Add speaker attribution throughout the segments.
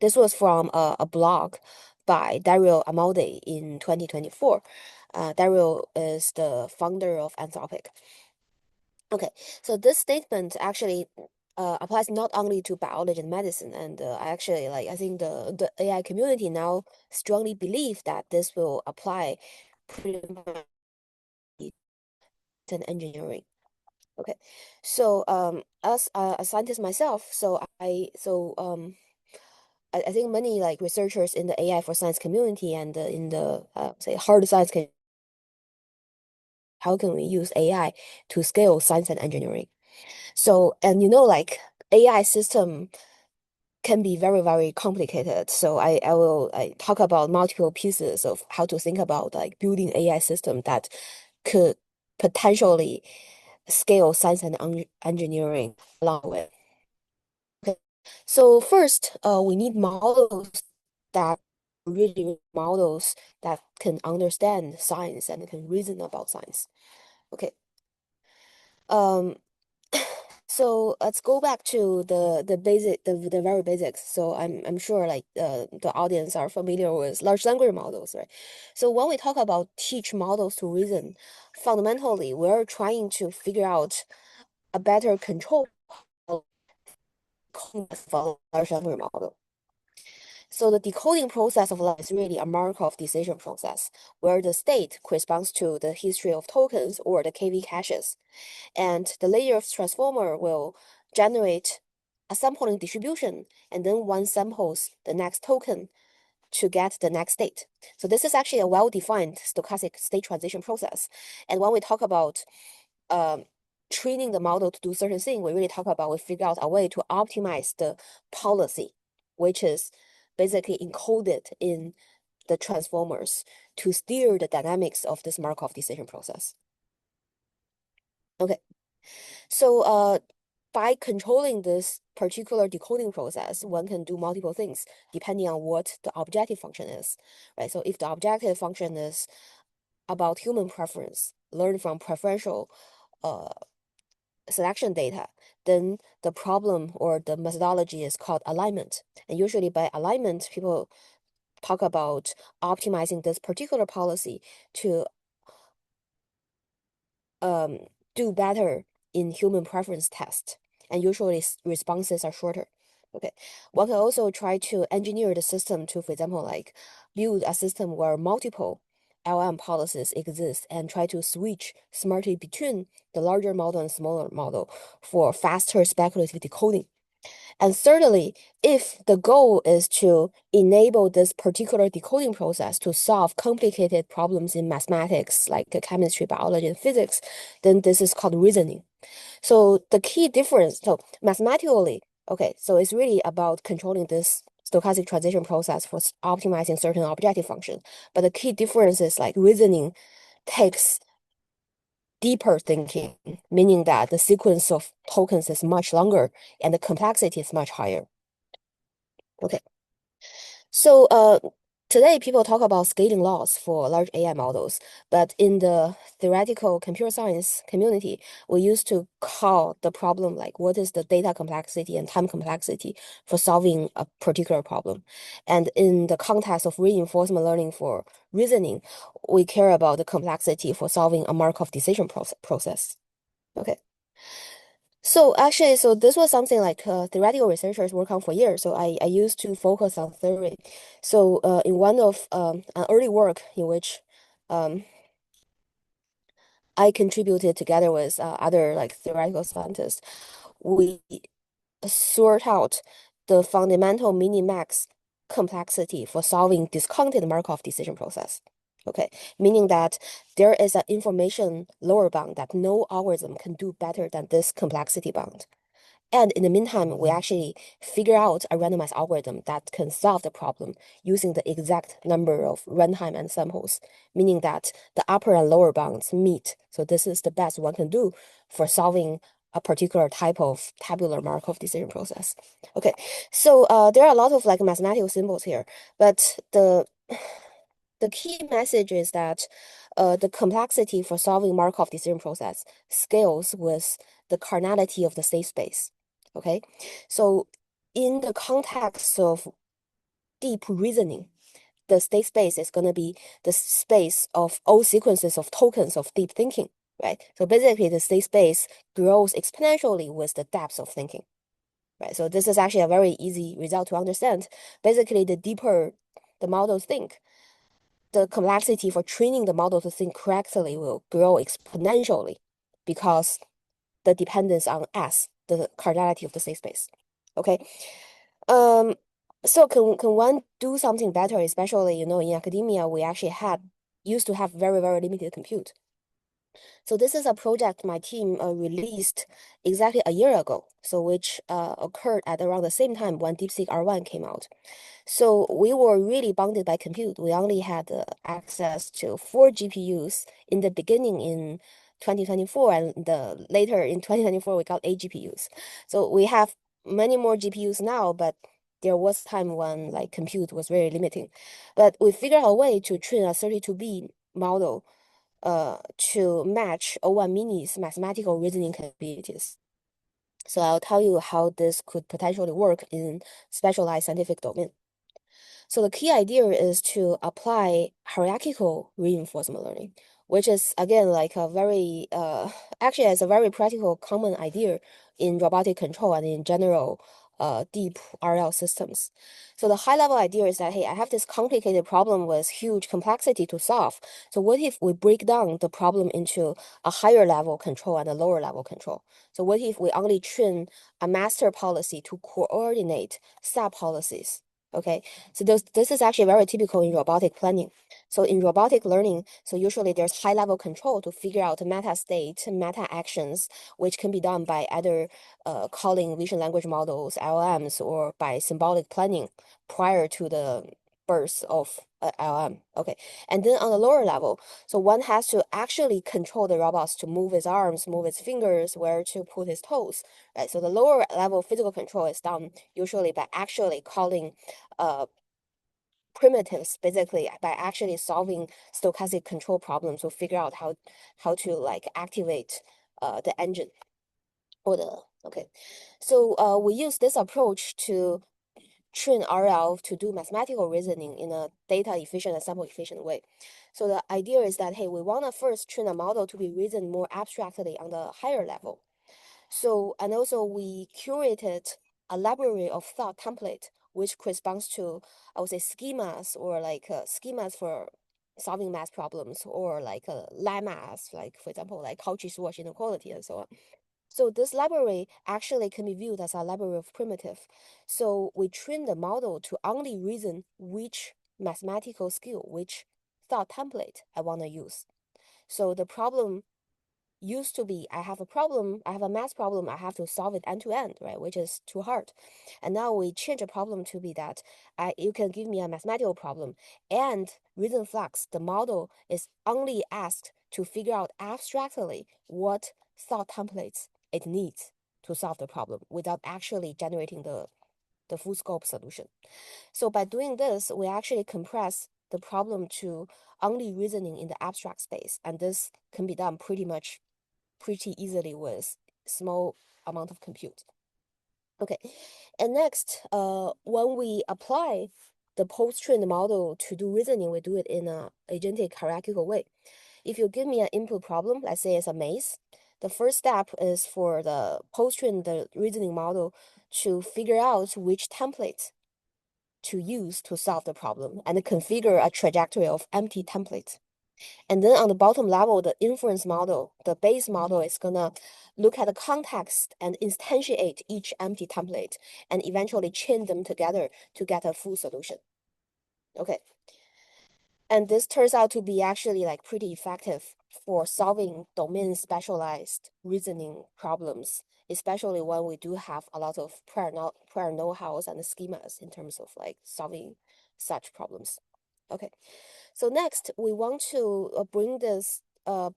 Speaker 1: This was from a blog by Dario Amaldi in 2024. Dario is the founder of Anthropic. Okay, so this statement actually applies not only to biology and medicine, and I think the AI community now strongly believe that this will apply pretty much to engineering. Okay, so as a scientist myself, I think many like researchers in the AI for science community and in the say hard science how can we use AI to scale science and engineering? So, and like AI system can be very, very complicated. So I talk about multiple pieces of how to think about like building AI system that could potentially scale science and engineering along the way. Okay. So first, we need models that can understand science and can reason about science. Okay. Um, so let's go back to the very basics. So I'm sure like the audience are familiar with large language models, right? So when we talk about teach models to reason, fundamentally we're trying to figure out a better control of large language model. So the decoding process of life is really a Markov decision process, where the state corresponds to the history of tokens or the KV caches. And the layer of transformer will generate a sampling distribution, and then one samples the next token to get the next state. So this is actually a well-defined stochastic state transition process. And when we talk about training the model to do certain thing, we figure out a way to optimize the policy, which is basically encoded in the transformers to steer the dynamics of this Markov decision process. Okay, so by controlling this particular decoding process, one can do multiple things depending on what the objective function is, right? So if the objective function is about human preference, learn from preferential uh, selection data, then the problem or the methodology is called alignment. And usually by alignment, people talk about optimizing this particular policy to do better in human preference test. And usually responses are shorter. Okay, one can also try to engineer the system to, for example, like build a system where multiple LM policies exist and try to switch smartly between the larger model and smaller model for faster speculative decoding. And thirdly, if the goal is to enable this particular decoding process to solve complicated problems in mathematics, like chemistry, biology, and physics, then this is called reasoning. So the key difference, so mathematically, okay, so it's really about controlling this stochastic transition process for optimizing certain objective function. But the key difference is like reasoning takes deeper thinking, meaning that the sequence of tokens is much longer and the complexity is much higher. Okay. So today people talk about scaling laws for large AI models, but in the theoretical computer science community, we used to call the problem like what is the data complexity and time complexity for solving a particular problem. And in the context of reinforcement learning for reasoning, we care about the complexity for solving a Markov decision process. Okay. So actually, so this was something like theoretical researchers work on for years. So I used to focus on theory. So in one of an early work in which um, I contributed together with other like theoretical scientists, we sort out the fundamental minimax complexity for solving discounted Markov decision process. Okay, meaning that there is an information lower bound that no algorithm can do better than this complexity bound. And in the meantime, we actually figure out a randomized algorithm that can solve the problem using the exact number of runtime and samples, meaning that the upper and lower bounds meet. So this is the best one can do for solving a particular type of tabular Markov decision process. Okay, so there are a lot of like mathematical symbols here, but the key message is that the complexity for solving Markov decision process scales with the cardinality of the state space. Okay, so in the context of deep reasoning, the state space is going to be the space of all sequences of tokens of deep thinking, right? So basically, the state space grows exponentially with the depth of thinking, right? So this is actually a very easy result to understand. Basically, the deeper the models think, the complexity for training the model to think correctly will grow exponentially because the dependence on S, the cardinality of the state space. Okay. So can one do something better, especially, in academia, we actually used to have very, very limited compute. So this is a project my team released exactly a year ago, so which occurred at around the same time when DeepSeek R1 came out. So we were really bounded by compute. We only had access to 4 GPUs in the beginning in 2024, and later in 2024 we got 8 GPUs. So we have many more GPUs now, but there was time when like compute was very limiting. But we figured out a way to train a 32B model to match O1 Mini's mathematical reasoning capabilities. So I'll tell you how this could potentially work in specialized scientific domain. So the key idea is to apply hierarchical reinforcement learning, which is again like a very actually it's a very practical common idea in robotic control and in general deep RL systems. So the high level idea is that, hey, I have this complicated problem with huge complexity to solve. So what if we break down the problem into a higher level control and a lower level control? So what if we only train a master policy to coordinate sub policies? Okay, so this is actually very typical in robotic planning. So in robotic learning, so usually there's high level control to figure out meta state, meta actions, which can be done by either calling vision language models, LLMs, or by symbolic planning prior to the birth of LM. Okay, and then on the lower level, so one has to actually control the robots to move its arms, move its fingers, where to put its toes, right? So the lower level physical control is done usually by actually calling primitives, basically by actually solving stochastic control problems to figure out how to like activate the engine or the okay. So we use this approach to train RL to do mathematical reasoning in a data efficient and sample efficient way. So the idea is that, hey, we want to first train a model to be reasoned more abstractly on the higher level. So, and also we curated a library of thought template, which corresponds to, I would say, schemas or like schemas for solving math problems or like lemmas, like for example, like Cauchy-Schwarz inequality and so on. So this library actually can be viewed as a library of primitive. So we train the model to only reason which mathematical skill, which thought template I want to use. So the problem used to be, I have a math problem, I have to solve it end to end, right? Which is too hard. And now we change the problem to be that you can give me a mathematical problem and reason flux, the model is only asked to figure out abstractly what thought templates it needs to solve the problem without actually generating the full scope solution. So by doing this, we actually compress the problem to only reasoning in the abstract space. And this can be done pretty easily with small amount of compute. Okay, and next, when we apply the post-trained model to do reasoning, we do it in a agentic hierarchical way. If you give me an input problem, let's say it's a maze, the first step is for the post-trained reasoning model to figure out which template to use to solve the problem and configure a trajectory of empty templates. And then on the bottom level, the inference model, the base model is gonna look at the context and instantiate each empty template and eventually chain them together to get a full solution. Okay. And this turns out to be actually like pretty effective for solving domain specialized reasoning problems, especially when we do have a lot of prior know-hows and schemas in terms of like solving such problems. Okay. So next, we want to bring this to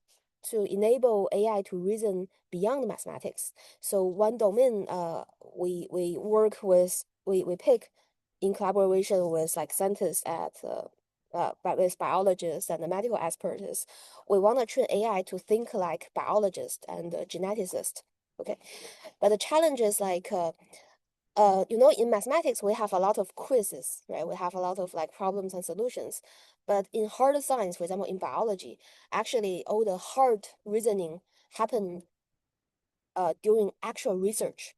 Speaker 1: enable AI to reason beyond mathematics. So one domain we work with, we pick in collaboration with like scientists at with biologists and the medical experts. We want to train AI to think like biologists and geneticists. Okay, but the challenge is like in mathematics, we have a lot of quizzes, right? We have a lot of like problems and solutions. But in hard science, for example, in biology, actually all the hard reasoning happen during actual research.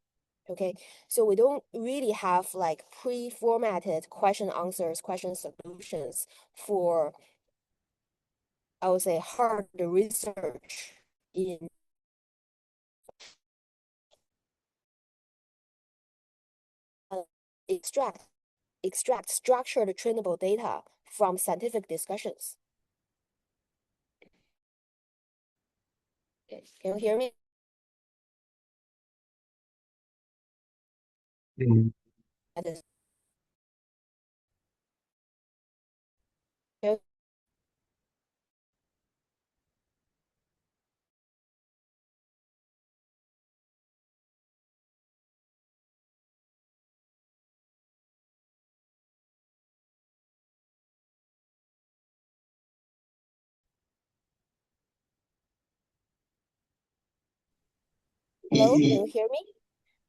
Speaker 1: Okay, so we don't really have like pre-formatted question answers, question solutions for, I would say, hard research in uh, extract structured trainable data from scientific discussions. Okay, can you hear me?
Speaker 2: Mm.
Speaker 1: That is- can- Hello, can you
Speaker 2: Y-
Speaker 1: hear me?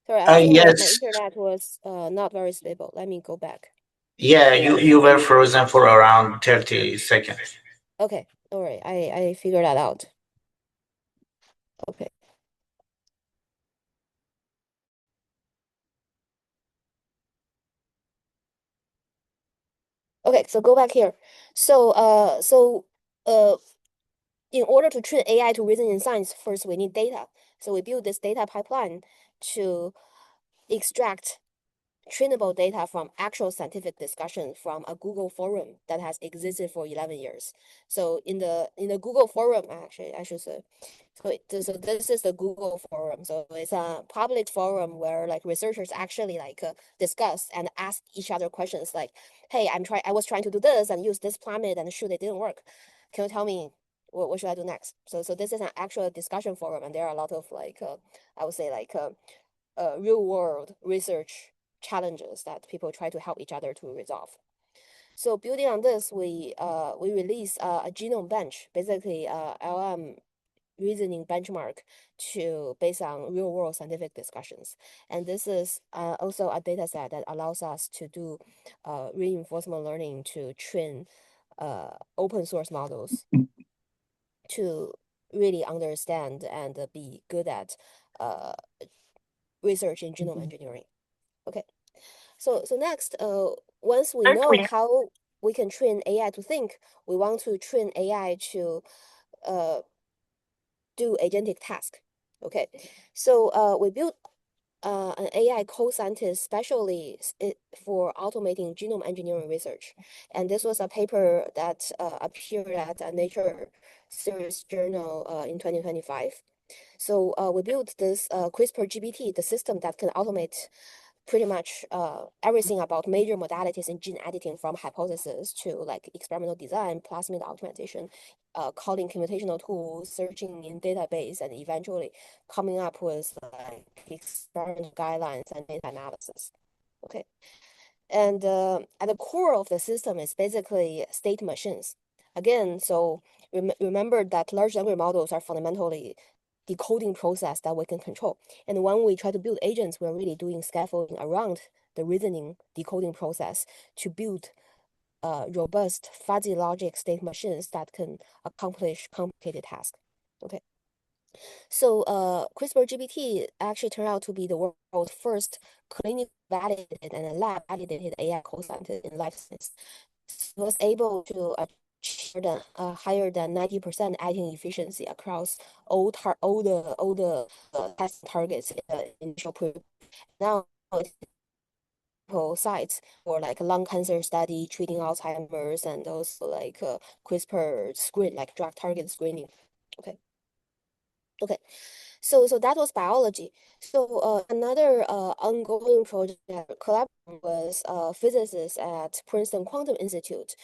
Speaker 1: Sorry, I think my
Speaker 2: Yes,
Speaker 1: internet was not very stable. Let me go back.
Speaker 2: yeah, you were frozen for around 30 seconds.
Speaker 1: Okay, all right, I figured that out. Okay. Okay, so go back here. So in order to train AI to reason in science, first we need data. So we build this data pipeline to extract trainable data from actual scientific discussion from a Google forum that has existed for 11 years. So in the Google forum, actually, I should say, so this is the Google forum. So it's a public forum where like researchers actually like discuss and ask each other questions like, hey, I was trying to do this and use this plummet and shoot, it didn't work. Can you tell me what should I do next? So this is an actual discussion forum, and there are a lot of like I would say like real world research challenges that people try to help each other to resolve. So building on this, we release a genome bench, basically LM reasoning benchmark to based on real world scientific discussions. And this is also a data set that allows us to do reinforcement learning to train open source models to really understand and be good at uh, research in genome engineering. Okay, so next, once we know how we can train AI to think, we want to train AI to uh, do agentic task. Okay, so we built an AI co-scientist specially for automating genome engineering research. And this was a paper that appeared at a Nature Series journal in 2025. So we built this CRISPR GPT, the system that can automate pretty much everything about major modalities in gene editing, from hypothesis to like experimental design, plasmid optimization, calling computational tools, searching in database, and eventually coming up with like experimental guidelines and data analysis. Okay. And at the core of the system is basically state machines. Again, so remember that large language models are fundamentally decoding process that we can control. And when we try to build agents, we're really doing scaffolding around the reasoning decoding process to build robust fuzzy logic state machines that can accomplish complicated tasks. Okay. So CRISPR GPT actually turned out to be the world's first clinically validated and lab validated AI co-scientist in life science. It was able to achieve higher than 90% editing efficiency across all the test targets in the initial pre. Now it's sites for like lung cancer study, treating Alzheimer's, and also like CRISPR screen, like drug target screening. Okay. Okay. So that was biology. So another ongoing project collaboration was physicists at Princeton Quantum Institute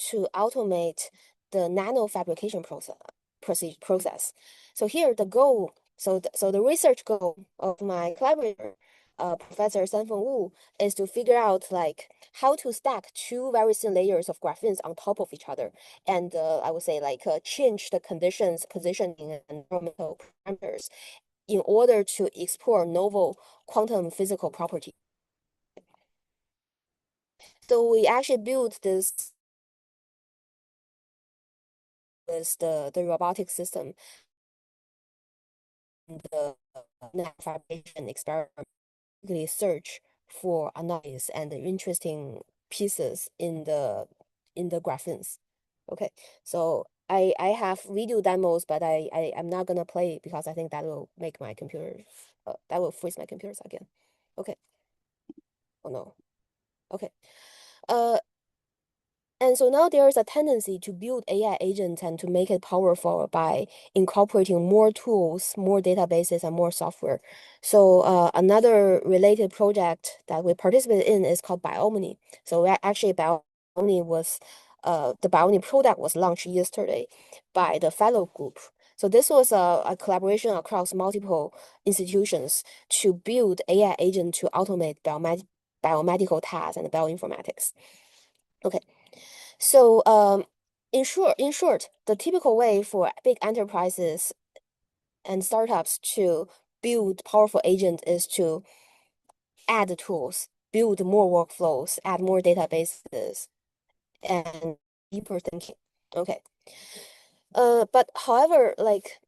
Speaker 1: to automate the nanofabrication process. So here the goal, so the research goal of my collaborator, Professor Sanfeng Wu, is to figure out like how to stack two very thin layers of graphenes on top of each other, and I would say like change the conditions, positioning, and environmental parameters in order to explore novel quantum physical property. So we actually built this with the robotic system, the fabrication experiment, search for anomalies and interesting pieces in the graphenes. Okay, so I have video demos, but I'm not gonna play it because I think that will make my computer that will freeze my computers again. Okay. Oh no. Okay. Uh, And so now there is a tendency to build AI agents and to make it powerful by incorporating more tools, more databases, and more software. So another related project that we participated in is called Biomni. So actually, Biomni was the Biomni product was launched yesterday by the fellow group. So this was a collaboration across multiple institutions to build AI agent to automate biomedical tasks and bioinformatics. Okay. So, in short, the typical way for big enterprises and startups to build powerful agents is to add tools, build more workflows, add more databases, and deeper thinking. Okay. But however, like,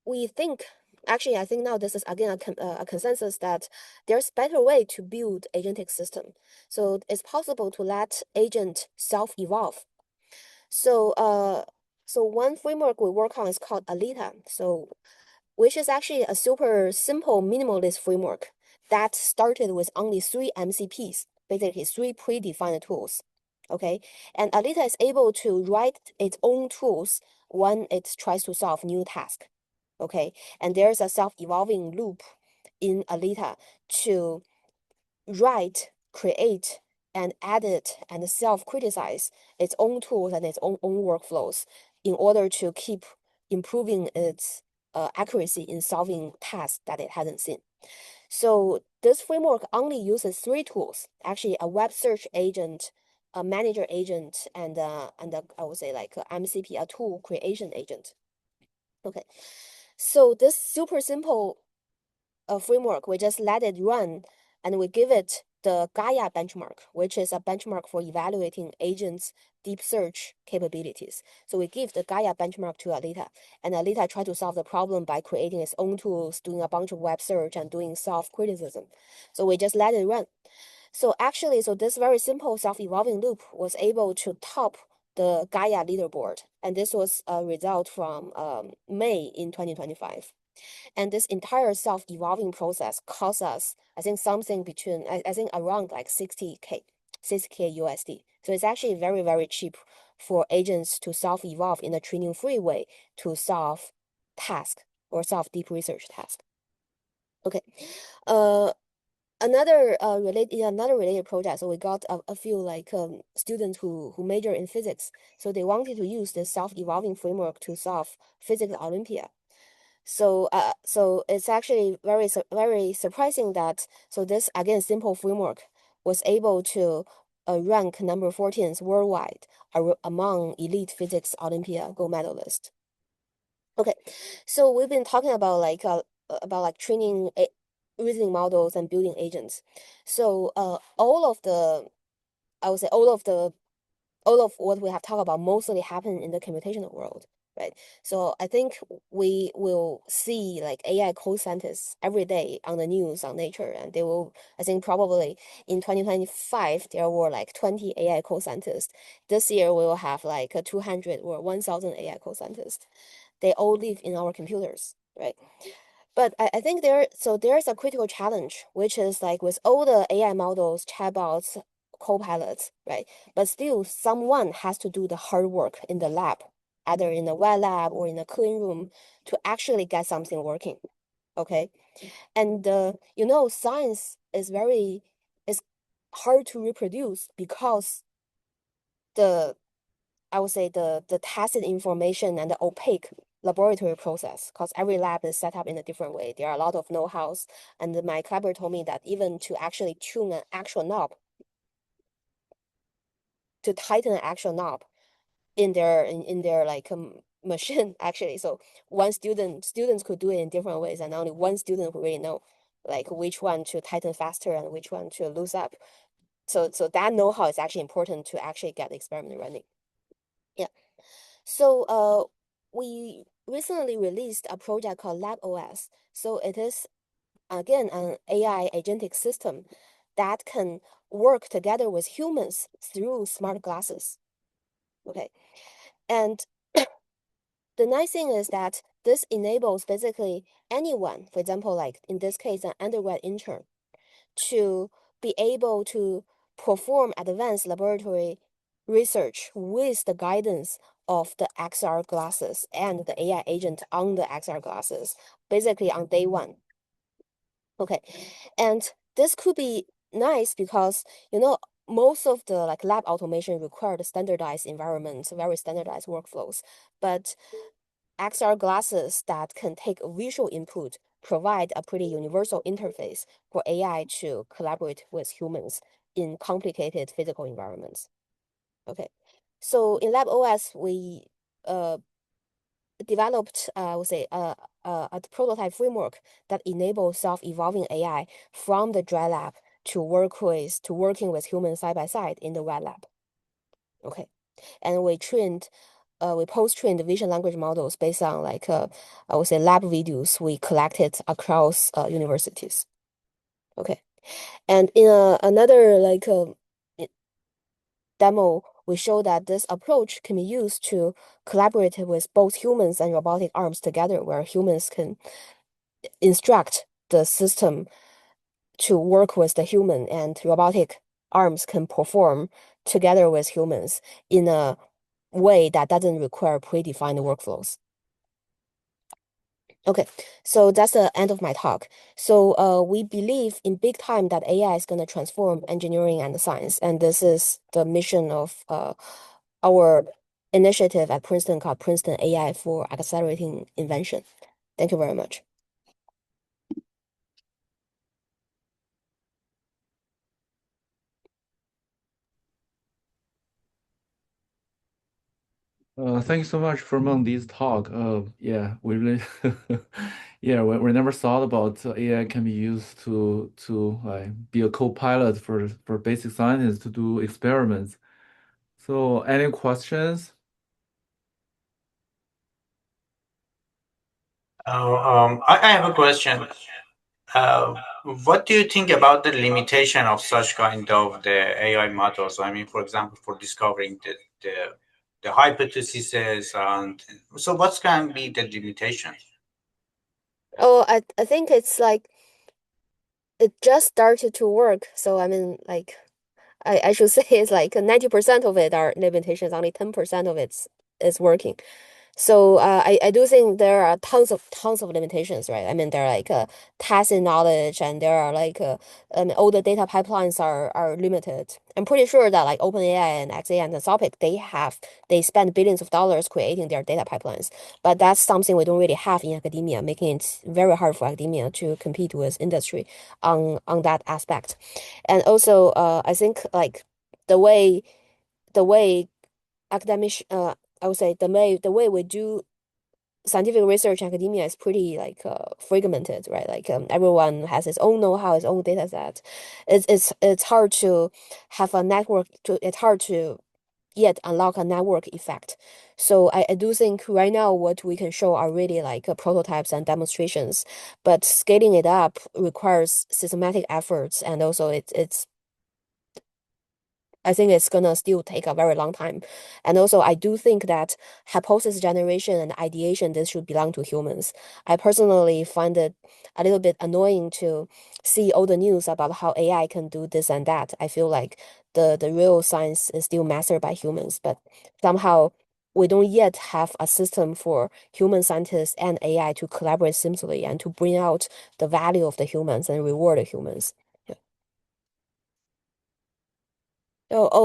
Speaker 1: we think actually, I think now this is again a consensus that there's better way to build agentic system. So it's possible to let agent self-evolve. So, so one framework we work on is called Alita. So, which is actually a super simple minimalist framework that started with only 3 MCPs, basically 3 predefined tools. Okay, and Alita is able to write its own tools when it tries to solve new task. Okay, and there's a self-evolving loop in Alita to write, create, and edit and self-criticize its own tools and its own workflows in order to keep improving its accuracy in solving tasks that it hasn't seen. So this framework only uses 3 tools, actually a web search agent, a manager agent, and I would say like a MCP, a tool creation agent. Okay, so this super simple framework, we just let it run and we give it the Gaia benchmark, which is a benchmark for evaluating agents' deep search capabilities. So we give the Gaia benchmark to Alita, and Alita try to solve the problem by creating its own tools, doing a bunch of web search, and doing self-criticism. So we just let it run. So actually, so this very simple self-evolving loop was able to top the Gaia leaderboard, and this was a result from May in 2025. And this entire self-evolving process costs us, I think, something between, I think around like 60K USD. So it's actually very, very cheap for agents to self-evolve in a training-free way to solve task or solve deep research task. Okay. Another related project. So we got a few like students who major in physics. So they wanted to use this self-evolving framework to solve physics Olympia. So, so it's actually very surprising that so this again simple framework was able to rank number 14th worldwide among elite physics Olympia gold medalists. Okay, so we've been talking about like training reasoning models and building agents. So all of the I would say all of what we have talked about mostly happen in the computational world, right? So I think we will see like AI co-scientists every day on the news on Nature, and they will, I think probably in 2025 there were like 20 AI co-scientists. This year we will have like 200 or 1,000 AI co-scientists. They all live in our computers, right? But I think there's a critical challenge, which is like with all the AI models, chatbots, co-pilots, right? But still someone has to do the hard work in the lab, either in a wet lab or in a clean room to actually get something working. Okay. And you know, science is hard to reproduce because the I would say the tacit information and the opaque laboratory process, because every lab is set up in a different way. There are a lot of know-hows, and my collaborator told me that even to actually tune an actual knob, to tighten an actual knob in their like machine actually. So one students could do it in different ways, and only one student would really know like which one to tighten faster and which one to loosen up. So that know-how is actually important to actually get the experiment running. Yeah. So we recently released a project called LabOS. So it is again an AI agentic system that can work together with humans through smart glasses. Okay. And the nice thing is that this enables basically anyone, for example, like in this case, an undergrad intern, to be able to perform advanced laboratory research with the guidance of the XR glasses and the AI agent on the XR glasses, basically on day one. Okay. And this could be nice because, most of the like lab automation required standardized environments, very standardized workflows. But XR glasses that can take visual input provide a pretty universal interface for AI to collaborate with humans in complicated physical environments. Okay. So in LabOS, we developed, I would say, a prototype framework that enables self-evolving AI from the dry lab to working with humans side by side in the wet lab. Okay. And we post-trained vision language models based on I would say lab videos we collected across universities. Okay. And in another demo, we show that this approach can be used to collaborate with both humans and robotic arms together, where humans can instruct the system to work with the human, and robotic arms can perform together with humans in a way that doesn't require predefined workflows. Okay, so that's the end of my talk. So we believe in big time that AI is going to transform engineering and science, and this is the mission of our initiative at Princeton called Princeton AI for Accelerating Invention. Thank you very much.
Speaker 3: Thank you so much for Mengdi's talk. Yeah, we really, yeah, we never thought about AI can be used to be a co-pilot for basic scientists to do experiments. So, any questions?
Speaker 2: I have a question. Uh, what do you think about the limitation of such kind of the AI models? I mean, for example, for discovering the hypotheses, and so what can be the limitation?
Speaker 1: Oh, I think it's like it just started to work. So I mean, like I should say it's like 90% of it are limitations, only 10% of it's is working. So I do think there are tons of limitations, right? I mean, there are like tacit knowledge, and there are all the data pipelines are limited. I'm pretty sure that like OpenAI and XAI and Anthropic, they spend billions of dollars creating their data pipelines, but that's something we don't really have in academia, making it very hard for academia to compete with industry on that aspect. And also, I think like the way the way academic I would say the way we do scientific research in academia is pretty fragmented, right? Like everyone has his own know-how, his own data set. It's hard to have a network to it's hard to yet unlock a network effect. So I do think right now what we can show are really like prototypes and demonstrations, but scaling it up requires systematic efforts, and also I think it's gonna still take a very long time. And also, I do think that hypothesis generation and ideation, this should belong to humans. I personally find it a little bit annoying to see all the news about how AI can do this and that. I feel like the real science is still mastered by humans, but somehow we don't yet have a system for human scientists and AI to collaborate seamlessly and to bring out the value of the humans and reward the humans.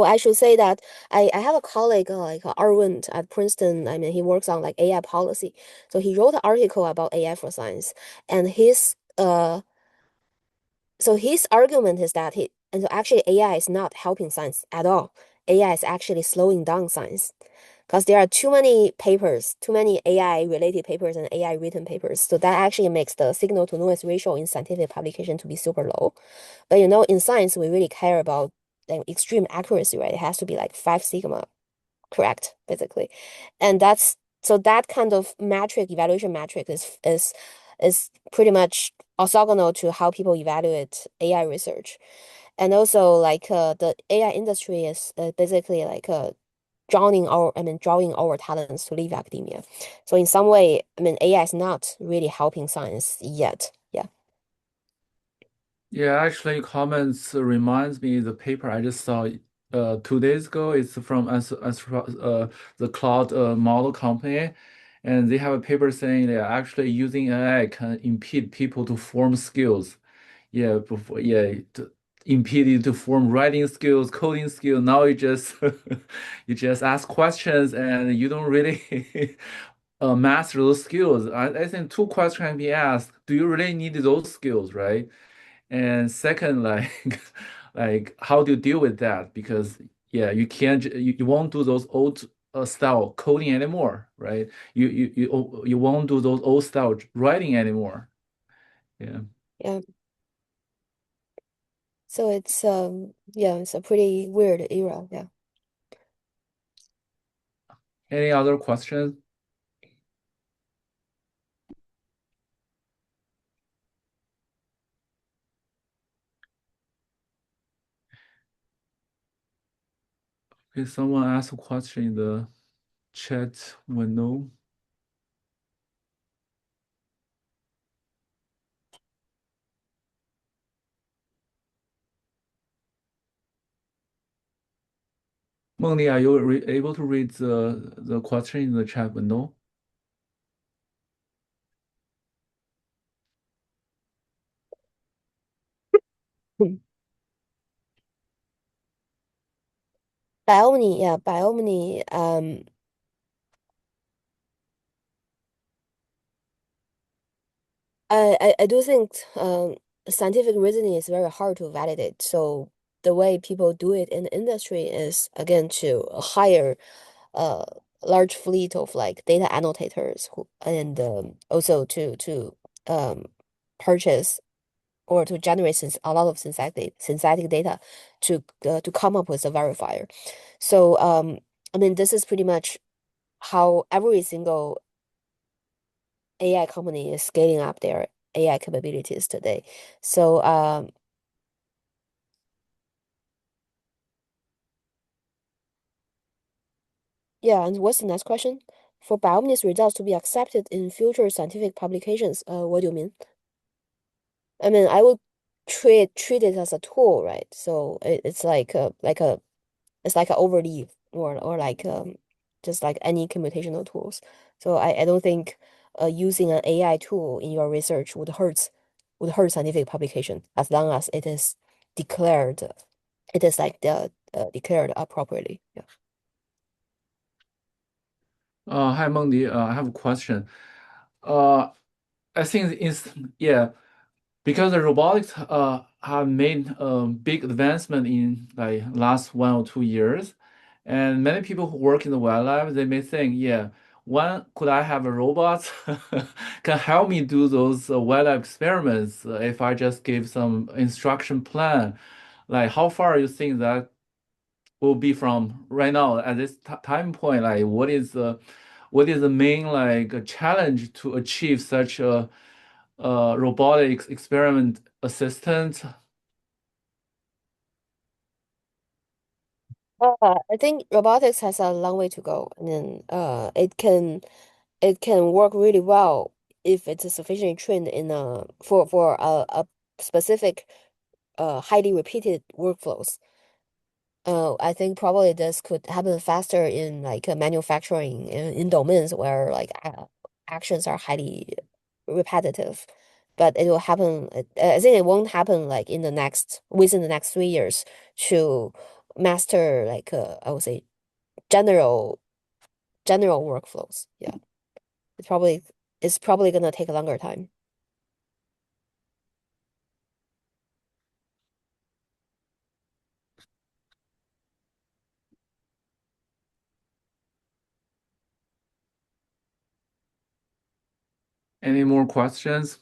Speaker 1: I should say that I have a colleague like Arvind at Princeton. I mean, he works on like AI policy. So he wrote an article about AI for science, and his argument is that so actually AI is not helping science at all. AI is actually slowing down science because there are too many papers, too many AI related papers and AI written papers. So that actually makes the signal to noise ratio in scientific publication to be super low. But in science, we really care about extreme accuracy, right? It has to be like 5 sigma correct, basically. And that's so that kind of metric, evaluation metric is pretty much orthogonal to how people evaluate AI research. And also like the AI industry is basically like drawing our talents to leave academia. So in some way, I mean AI is not really helping science yet. Yeah.
Speaker 3: Yeah, actually, comments reminds me the paper I just saw 2 days ago. It's from the cloud model company, and they have a paper saying that actually using AI can impede people to form skills. Yeah, before to impede you to form writing skills, coding skills. Now you just you just ask questions and you don't really master those skills. I think two questions can be asked. Do you really need those skills, right? And second, like, like how do you deal with that? Because yeah, you can't, you won't do those old style coding anymore, right? You won't do those old style writing anymore. Yeah.
Speaker 1: Yeah. So it's yeah, it's a pretty weird era. Yeah.
Speaker 3: Any other questions? Okay, someone ask a question in the chat window. Mengdi, are you able to read the question in the chat window?
Speaker 1: Biomni, yeah, Biomni. I do think scientific reasoning is very hard to validate. So the way people do it in the industry is again to hire a large fleet of like data annotators who and also to um purchase or to generate a lot of synthetic data to come up with a verifier. So I mean this is pretty much how every single AI company is scaling up their AI capabilities today. So yeah, and what's the next question? For Biomni's results to be accepted in future scientific publications, what do you mean? I mean, I would treat it as a tool, right? So it's like a it's like an overleaf or like just like any computational tools. So I don't think using an AI tool in your research would hurt scientific publication as long as declared it is like declared appropriately. Yeah.
Speaker 3: Hi, Mengdi. I have a question. Uh, I think it's yeah. Because the robotics have made big advancement in like last 1 or 2 years, and many people who work in the wet lab they may think, yeah, when could I have a robot can help me do those wet lab experiments if I just give some instruction plan? Like, how far you think that will be from right now at this time point? Like, what is the main like challenge to achieve such a robotics experiment assistant?
Speaker 1: I think robotics has a long way to go, and then it can work really well if it's sufficiently trained in for a specific highly repeated workflows. I think probably this could happen faster in like manufacturing in domains where like actions are highly repetitive. But it will happen. I think it won't happen like in the next within the next 3 years to master like I would say general general workflows. Yeah, it's probably gonna take a longer time.
Speaker 3: Any more questions?